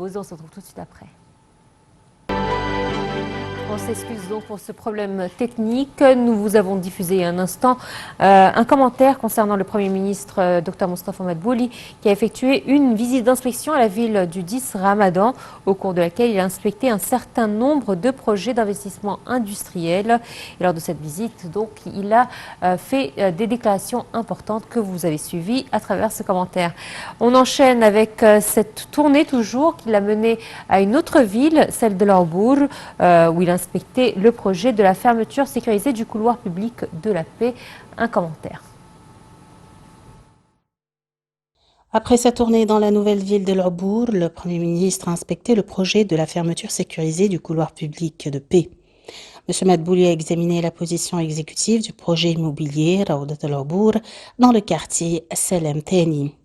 pause. On se retrouve tout de suite après. On s'excuse donc pour ce problème technique. Nous vous avons diffusé il y a un instant un commentaire concernant le Premier ministre Dr Moustapha Madbouli qui a effectué une visite d'inspection à la ville du 10 Ramadan au cours de laquelle il a inspecté un certain nombre de projets d'investissement industriel. Et lors de cette visite, donc, il a fait des déclarations importantes que vous avez suivies à travers ce commentaire. On enchaîne avec cette tournée toujours qu'il a menée à une autre ville, celle de l'Arbour, où il a inspecté le projet de la fermeture sécurisée du couloir public de la paix. Un commentaire. Après sa tournée dans la nouvelle ville de l'Arbour, le Premier ministre a inspecté le projet de la fermeture sécurisée du couloir public de paix. M. Madbouli a examiné la position exécutive du projet immobilier Raoudat al-Arbour dans le quartier Salem Thani.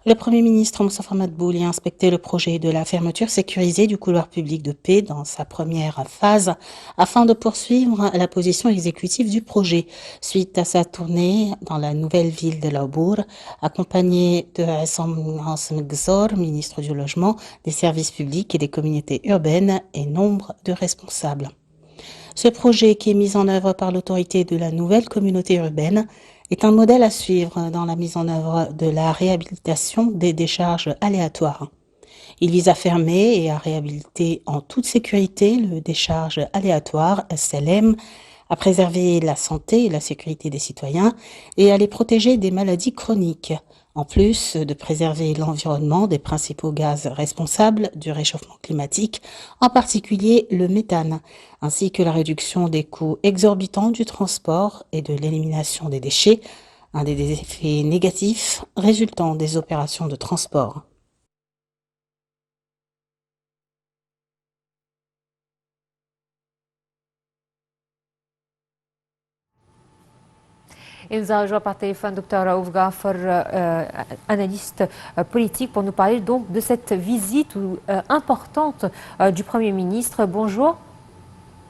Le Premier ministre Moustapha Madbouli a inspecté le projet de la fermeture sécurisée du couloir public de paix dans sa première phase afin de poursuivre la position exécutive du projet suite à sa tournée dans la nouvelle ville de l'Arbour, accompagné de Hassan Gzor, ministre du Logement, des Services publics et des communautés urbaines et nombre de responsables. Ce projet, qui est mis en œuvre par l'autorité de la nouvelle communauté urbaine, est un modèle à suivre dans la mise en œuvre de la réhabilitation des décharges aléatoires. Il vise à fermer et à réhabiliter en toute sécurité le décharge aléatoire SLM, à préserver la santé et la sécurité des citoyens et à les protéger des maladies chroniques, en plus de préserver l'environnement des principaux gaz responsables du réchauffement climatique, en particulier le méthane, ainsi que la réduction des coûts exorbitants du transport et de l'élimination des déchets, un des effets négatifs résultant des opérations de transport. Et nous a rejoint par téléphone Dr Raouf Ghaffar, analyste politique, pour nous parler donc de cette visite importante du Premier ministre. Bonjour.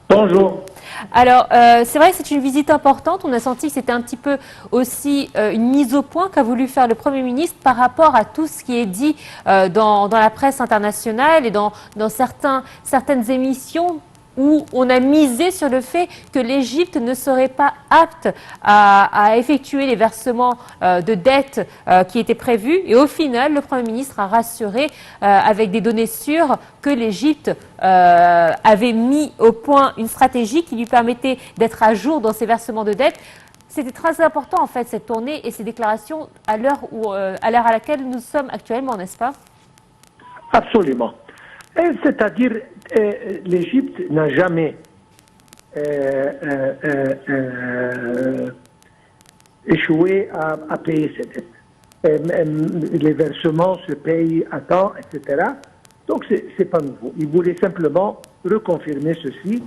Bonjour. Alors, c'est vrai que c'est une visite importante. On a senti que c'était un petit peu aussi une mise au point qu'a voulu faire le Premier ministre par rapport à tout ce qui est dit dans la presse internationale et dans certaines émissions où on a misé sur le fait que l'Égypte ne serait pas apte à effectuer les versements de dettes qui étaient prévus. Et au final, le Premier ministre a rassuré avec des données sûres que l'Égypte avait mis au point une stratégie qui lui permettait d'être à jour dans ses versements de dettes. C'était très important en fait cette tournée et ces déclarations à l'heure à laquelle nous sommes actuellement, n'est-ce pas? Absolument. C'est-à-dire, l'Égypte n'a jamais échoué à payer ses dettes. Les versements se payent à temps, etc. Donc, c'est pas nouveau. Il voulait simplement reconfirmer ceci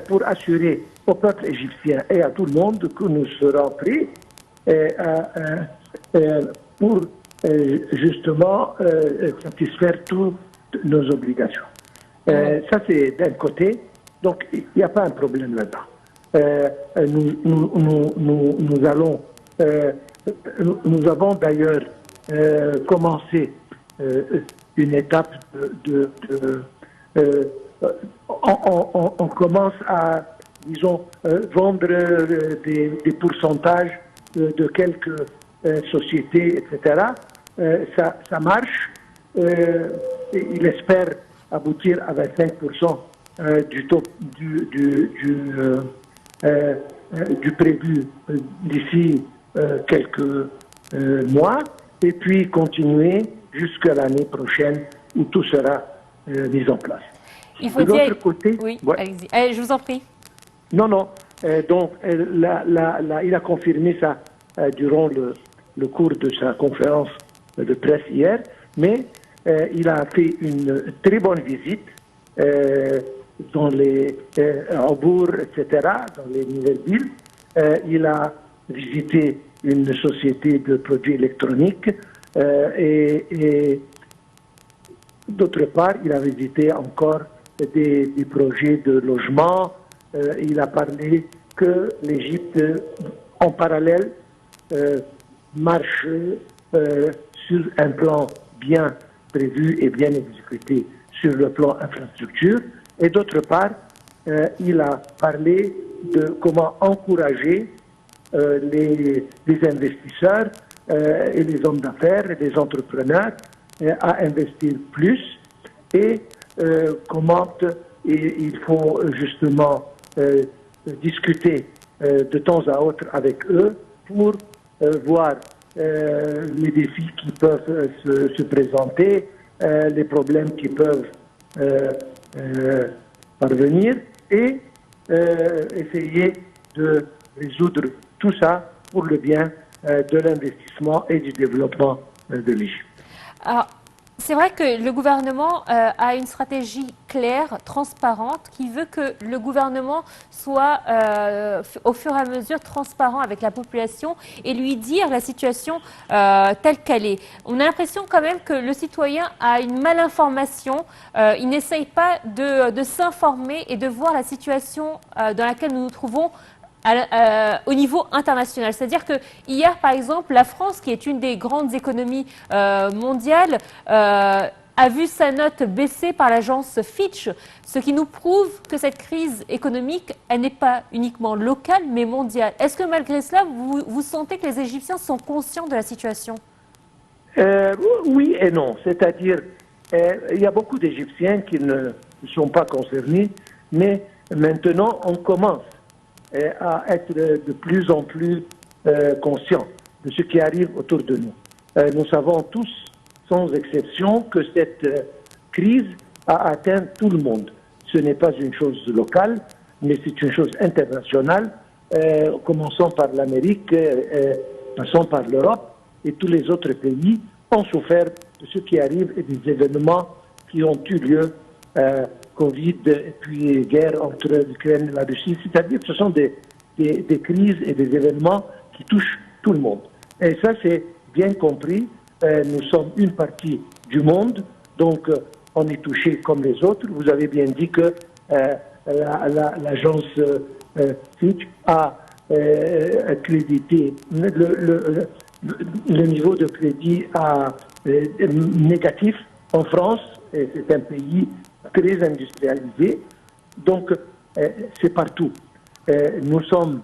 pour assurer au peuple égyptien et à tout le monde que nous serons prêts pour justement satisfaire toutes nos obligations. Ça, c'est d'un côté. Donc, il n'y a pas un problème là-dedans. Nous avons d'ailleurs commencé une étape on commence à, disons, vendre des pourcentages de quelques sociétés, etc. Ça marche. Il espère aboutir à 25% du prévu d'ici quelques mois, et puis continuer jusqu'à l'année prochaine où tout sera mis en place. Il faut de l'autre côté, oui, ouais. allez-y. Je vous en prie. Non. Donc, il a confirmé ça durant le cours de sa conférence de presse hier, mais il a fait une très bonne visite dans les Arbour, etc., dans les nouvelles villes. Il a visité une société de produits électroniques et d'autre part, il a visité encore des projets de logement. Il a parlé que l'Égypte, en parallèle, marche sur un plan bien prévu et bien exécuté sur le plan infrastructure. Et d'autre part, il a parlé de comment encourager les investisseurs et les hommes d'affaires et les entrepreneurs à investir plus et comment il faut justement discuter de temps à autre avec eux pour voir les défis qui peuvent se présenter, les problèmes qui peuvent parvenir et essayer de résoudre tout ça pour le bien de l'investissement et du développement de l'Égypte. C'est vrai que le gouvernement a une stratégie claire, transparente, qui veut que le gouvernement soit au fur et à mesure transparent avec la population et lui dire la situation telle qu'elle est. On a l'impression quand même que le citoyen a une malinformation, il n'essaye pas de s'informer et de voir la situation dans laquelle nous nous trouvons au niveau international. C'est-à-dire que hier, par exemple, la France, qui est une des grandes économies mondiales, a vu sa note baisser par l'agence Fitch, ce qui nous prouve que cette crise économique, elle n'est pas uniquement locale, mais mondiale. Est-ce que malgré cela, vous sentez que les Égyptiens sont conscients de la situation? Oui et non. C'est-à-dire, il y a beaucoup d'Égyptiens qui ne sont pas concernés, mais maintenant, on commence à être de plus en plus conscients de ce qui arrive autour de nous. Nous savons tous, sans exception, que cette crise a atteint tout le monde. Ce n'est pas une chose locale, mais c'est une chose internationale. Commençons par l'Amérique, passons par l'Europe, et tous les autres pays ont souffert de ce qui arrive et des événements qui ont eu lieu, Covid et puis guerre entre l'Ukraine et la Russie. C'est-à-dire que ce sont des crises et des événements qui touchent tout le monde. Et ça, c'est bien compris. Nous sommes une partie du monde, donc on est touché comme les autres. Vous avez bien dit que l'agence Fitch a crédité le niveau de crédit négatif en France. Et c'est un pays très industrialisé, donc c'est partout. Nous sommes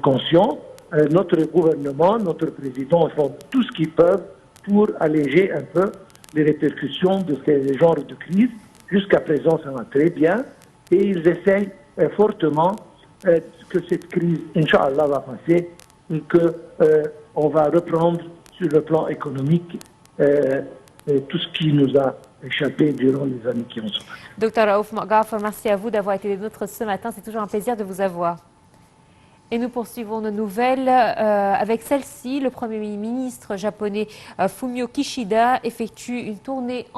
conscients, notre gouvernement, notre président font tout ce qu'ils peuvent pour alléger un peu les répercussions de ces genres de crises. Jusqu'à présent, ça va très bien, et ils essayent fortement que cette crise, Inch'Allah, va passer, et qu'on va reprendre sur le plan économique tout ce qui nous a échappé durant les années qui ont suivi. Docteur Raouf Ghaffar, merci à vous d'avoir été des nôtres ce matin. C'est toujours un plaisir de vous avoir. Et nous poursuivons nos nouvelles avec celle-ci. Le Premier ministre japonais Fumio Kishida effectue une tournée